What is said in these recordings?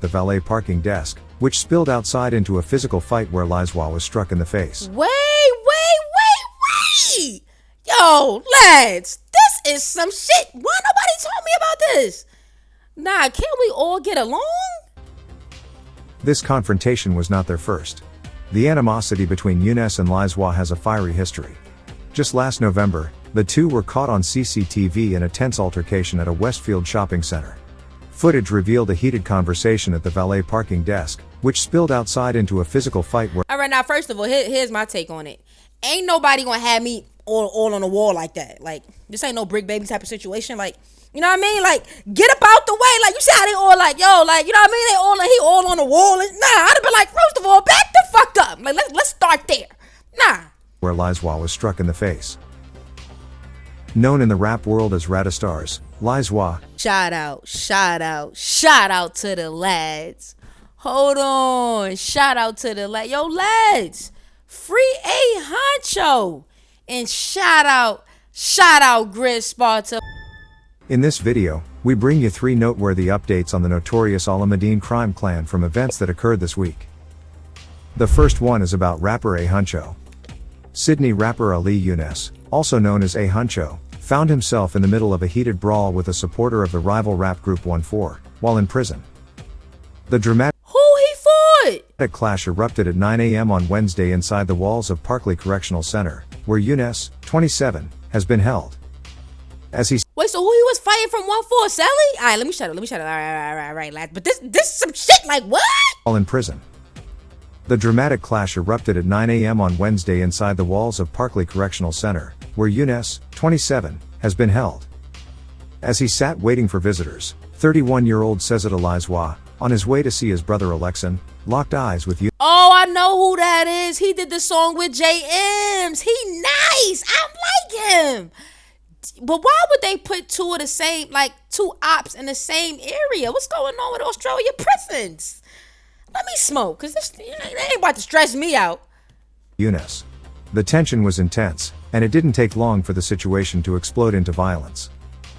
the valet parking desk, which spilled outside into a physical fight where Lizwa was struck in the face. Wait! Yo, lads, this is some shit. Why nobody told me about this? Nah, can't we all get along? This confrontation was not their first. The animosity between Younes and Lizwa has a fiery history. Just last November, the two were caught on CCTV in a tense altercation at a Westfield shopping center. Footage revealed a heated conversation at the valet parking desk, which spilled outside into a physical fight where— Alright, now first of all, here's my take on it. Ain't nobody gonna have me all on the wall like that. Like, this ain't no brick baby type of situation. Like, you know what I mean? Like, get up out the way. Like, you see how they all like, yo, like, you know what I mean? He all on the wall. Nah, I'd have been like, first of all, back the fuck up. Like, let's start there. Nah. Where Lizwa was struck in the face. Known in the rap world as Radistars, Lizwa— Shout out to the lads. Hold on. Shout out to the lads. Yo, lads. Free A Honcho. And shout out Grid Sparta. In this video, we bring you 3 noteworthy updates on the notorious Alameddine crime clan from events that occurred this week. The first one is about rapper A Honcho. Sydney rapper Ali Younes, also known as A Honcho, found himself in the middle of a heated brawl with a supporter of the rival rap group 1-4, while in prison. The dramatic clash erupted at 9 a.m. on Wednesday inside the walls of Parkley Correctional Center, where Younes, 27, has been held. As he— Wait, so who he was fighting from 1-4, Sally? Alright, let me shut up. All right, lad. But this some shit, like what? While in prison. The dramatic clash erupted at 9 a.m. on Wednesday inside the walls of Parkley Correctional Center, where Younes, 27, has been held. As he sat waiting for visitors, 31-year-old Cesar Lizwa, on his way to see his brother Alexan, locked eyes with Younes. Oh, I know who that is. He did the song with JMs. He nice. I like him. But why would they put two ops in the same area? What's going on with Australia prisons? Let me smoke, because they ain't about to stress me out. Younes. The tension was intense, and it didn't take long for the situation to explode into violence.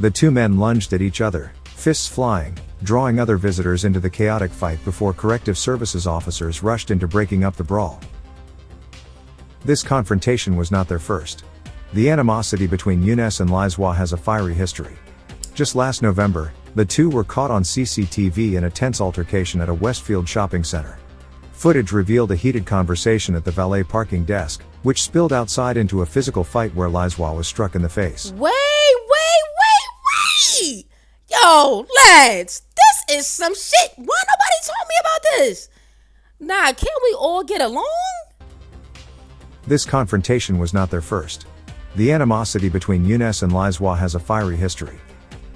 The two men lunged at each other, fists flying, drawing other visitors into the chaotic fight before corrective services officers rushed into breaking up the brawl. This confrontation was not their first. The animosity between Younes and Lizwa has a fiery history. Just last November, the two were caught on CCTV in a tense altercation at a Westfield shopping center. Footage revealed a heated conversation at the valet parking desk, which spilled outside into a physical fight where Lizwa was struck in the face. Wait! Yo, lads, this is some shit. Why nobody told me about this? Nah, can't we all get along? This confrontation was not their first. The animosity between Younes and Lizwa has a fiery history.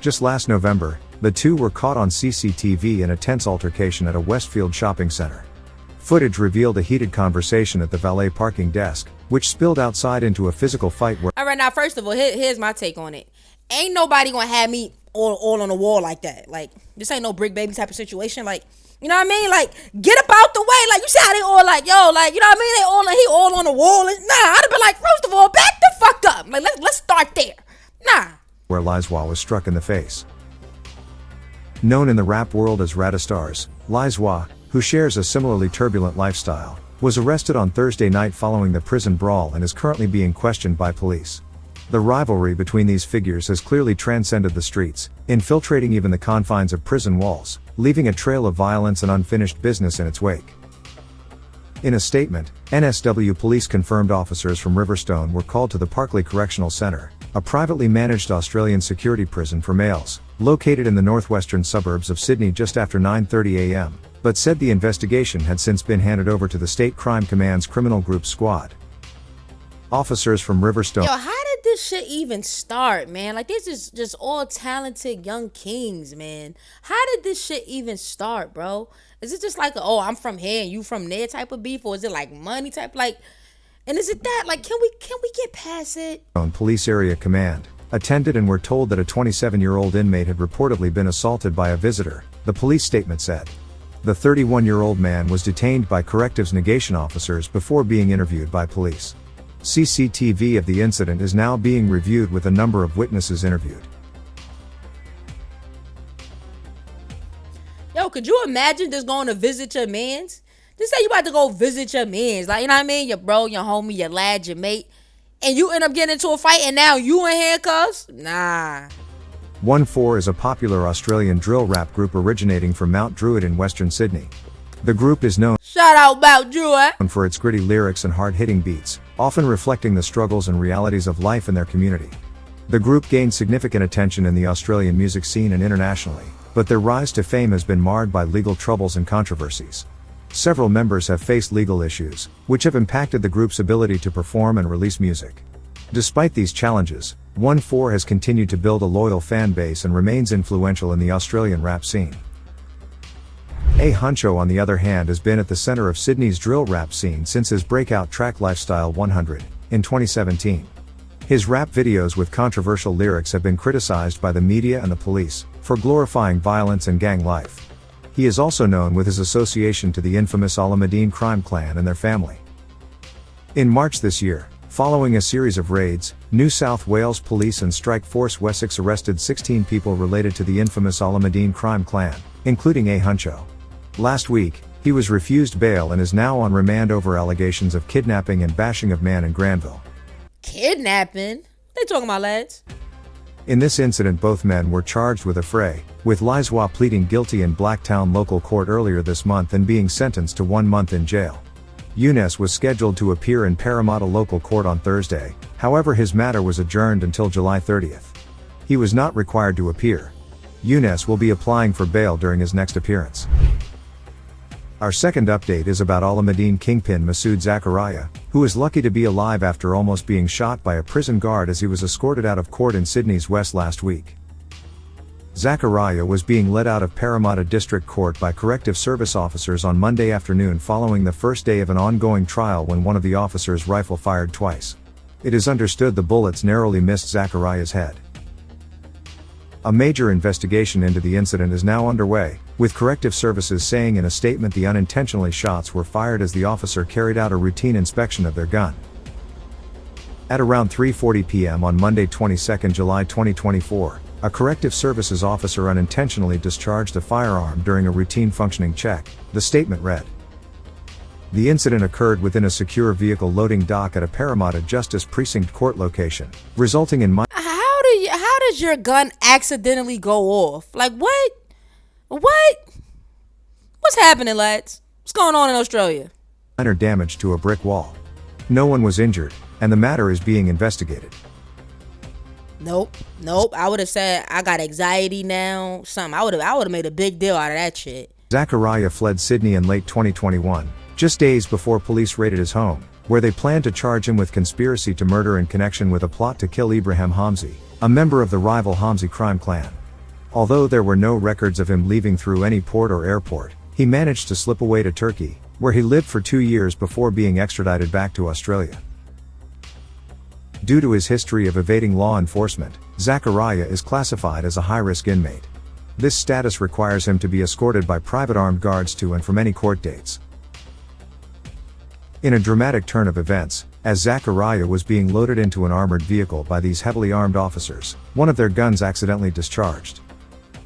Just last November, the two were caught on CCTV in a tense altercation at a Westfield shopping center. Footage revealed a heated conversation at the valet parking desk, which spilled outside into a physical fight where— Alright, now first of all, here's my take on it. Ain't nobody gonna have me all on the wall like that. Like, this ain't no brick baby type of situation. Like, you know what I mean? Like, get up out the way. Like, you see how they all like, yo, like, you know what I mean? He all on the wall. Nah, I'd have been like, first of all, back the fuck up. Like, let's start there. Nah. Where Lizwa was struck in the face. Known in the rap world as Radistars, Lizwa, who shares a similarly turbulent lifestyle, was arrested on Thursday night following the prison brawl and is currently being questioned by police. The rivalry between these figures has clearly transcended the streets, infiltrating even the confines of prison walls, leaving a trail of violence and unfinished business in its wake. In a statement, NSW police confirmed officers from Riverstone were called to the Parkley Correctional Center, a privately managed Australian security prison for males, located in the northwestern suburbs of Sydney just after 9:30 a.m., but said the investigation had since been handed over to the State Crime Command's Criminal Group Squad. Officers from Riverstone— Yo, how did this shit even start, man? Like, this is just all talented young kings, man. How did this shit even start, bro? Is it just like, oh, I'm from here and you from there type of beef? Or is it like money type, like, and is it that? Like, can we get past it? Police Area Command attended and were told that a 27-year-old inmate had reportedly been assaulted by a visitor, the police statement said. The 31-year-old man was detained by correctives negation officers before being interviewed by police. CCTV of the incident is now being reviewed with a number of witnesses interviewed. Yo, could you imagine just going to visit your mans? Just say you about to go visit your mans. Like, you know what I mean? Your bro, your homie, your lad, your mate. And you end up getting into a fight and now you in handcuffs? Nah. 1-4 is a popular Australian drill rap group originating from Mount Druitt in Western Sydney. The group is known Shout out Mount Druitt for its gritty lyrics and hard-hitting beats, often reflecting the struggles and realities of life in their community. The group gained significant attention in the Australian music scene and internationally, but their rise to fame has been marred by legal troubles and controversies. Several members have faced legal issues, which have impacted the group's ability to perform and release music. Despite these challenges, 1-4 has continued to build a loyal fan base and remains influential in the Australian rap scene. Huncho, on the other hand, has been at the center of Sydney's drill rap scene since his breakout track Lifestyle 100 in 2017. His rap videos with controversial lyrics have been criticized by the media and the police for glorifying violence and gang life. He is also known with his association to the infamous Alameddine crime clan and their family. In March this year, following a series of raids, New South Wales Police and Strike Force Wessex arrested 16 people related to the infamous Alameddine crime clan, including Huncho. Last week, he was refused bail and is now on remand over allegations of kidnapping and bashing of man in Granville. Kidnapping? What they talking about, lads? In this incident, both men were charged with affray, with Lizwa pleading guilty in Blacktown local court earlier this month and being sentenced to 1 month in jail. Younes was scheduled to appear in Parramatta local court on Thursday, however his matter was adjourned until July 30th. He was not required to appear. Younes will be applying for bail during his next appearance. Our second update is about Alameddine kingpin Masood Zakaria, who is lucky to be alive after almost being shot by a prison guard as he was escorted out of court in Sydney's West last week. Zakaria was being led out of Parramatta District Court by corrective service officers on Monday afternoon following the first day of an ongoing trial when one of the officers' rifle fired twice. It is understood the bullets narrowly missed Zakaria's head. A major investigation into the incident is now underway, with corrective services saying in a statement the unintentionally shots were fired as the officer carried out a routine inspection of their gun. At around 3:40 p.m. on Monday 22 July 2024, a corrective services officer unintentionally discharged a firearm during a routine functioning check, the statement read. The incident occurred within a secure vehicle loading dock at a Parramatta Justice Precinct court location, resulting in How does your gun accidentally go off? Like, what? What's happening, lads? What's going on in Australia? Minor damage to a brick wall. No one was injured, and the matter is being investigated. Nope. I would have said I got anxiety now. Something. I would have made a big deal out of that shit. Zakaria fled Sydney in late 2021, just days before police raided his home, where they planned to charge him with conspiracy to murder in connection with a plot to kill Ibrahim Hamzi, a member of the rival Hamzi crime clan. Although there were no records of him leaving through any port or airport, he managed to slip away to Turkey, where he lived for 2 years before being extradited back to Australia. Due to his history of evading law enforcement, Zakaria is classified as a high-risk inmate. This status requires him to be escorted by private armed guards to and from any court dates. In a dramatic turn of events, as Zakaria was being loaded into an armored vehicle by these heavily armed officers, one of their guns accidentally discharged.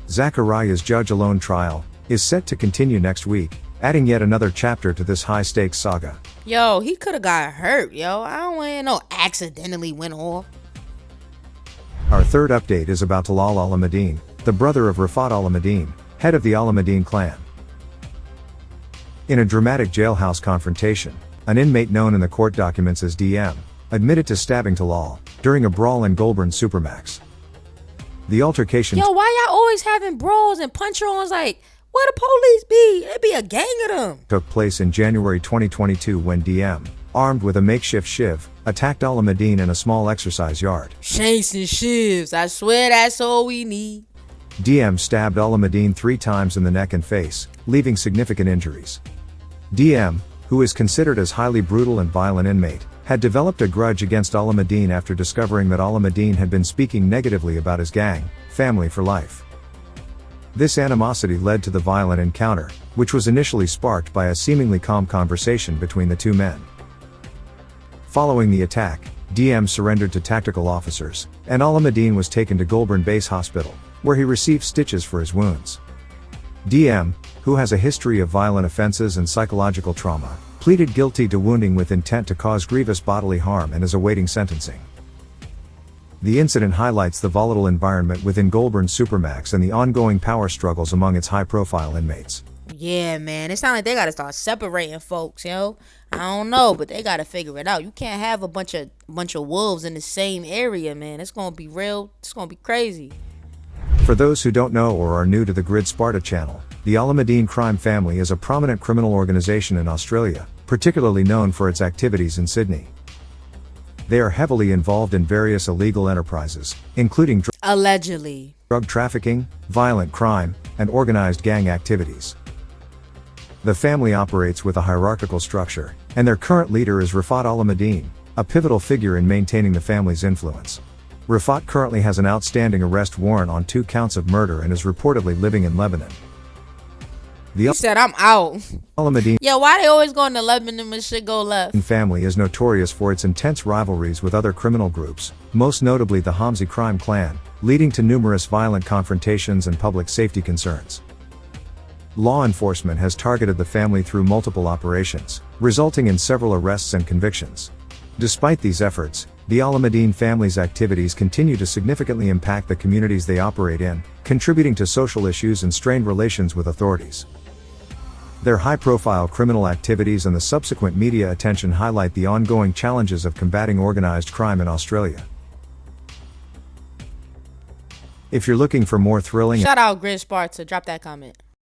Zakaria's judge-alone trial is set to continue next week, adding yet another chapter to this high-stakes saga. Yo, he could have got hurt, yo. I don't want to know accidentally went off. Our third update is about Talal Alameddine, the brother of Rafat Alameddine, head of the Alameddine clan. In a dramatic jailhouse confrontation, an inmate known in the court documents as DM, admitted to stabbing Talal during a brawl in Goulburn Supermax. The altercation— Yo, why y'all always having brawls and punch-ons? Like, where the police be? It be a gang of them. Took place in January 2022 when DM, armed with a makeshift shiv, attacked Alameddine in a small exercise yard. Shanks and shivs, I swear that's all we need. DM stabbed Alameddine 3 times in the neck and face, leaving significant injuries. DM, who is considered as highly brutal and violent inmate, had developed a grudge against Alameddine after discovering that Alameddine had been speaking negatively about his gang, Family for Life. This animosity led to the violent encounter, which was initially sparked by a seemingly calm conversation between the two men. Following the attack, DM surrendered to tactical officers, and Alameddine was taken to Goulburn Base Hospital, where he received stitches for his wounds. DM, who has a history of violent offenses and psychological trauma, pleaded guilty to wounding with intent to cause grievous bodily harm and is awaiting sentencing. The incident highlights the volatile environment within Goulburn Supermax and the ongoing power struggles among its high-profile inmates. Yeah, man. It sounds like they gotta start separating folks, yo. I don't know, but they gotta figure it out. You can't have a bunch of wolves in the same area, man. It's gonna be real. It's gonna be crazy. For those who don't know or are new to the Grid Sparta channel, the Alameddine crime family is a prominent criminal organization in Australia, particularly known for its activities in Sydney. They are heavily involved in various illegal enterprises, including allegedly drug trafficking, violent crime, and organized gang activities. The family operates with a hierarchical structure, and their current leader is Rafat Alameddine, a pivotal figure in maintaining the family's influence. Rafat currently has an outstanding arrest warrant on 2 counts of murder and is reportedly living in Lebanon. He said, I'm out. Alameddine Yeah, why they always going to Lebanon when shit go left? family is notorious for its intense rivalries with other criminal groups, most notably the Hamzi crime clan, leading to numerous violent confrontations and public safety concerns. Law enforcement has targeted the family through multiple operations, resulting in several arrests and convictions. Despite these efforts, the Alameddine family's activities continue to significantly impact the communities they operate in, contributing to social issues and strained relations with authorities. Their high-profile criminal activities and the subsequent media attention highlight the ongoing challenges of combating organized crime in Australia. If you're looking for more thrilling Shout out Grid Sparta. Drop that comment.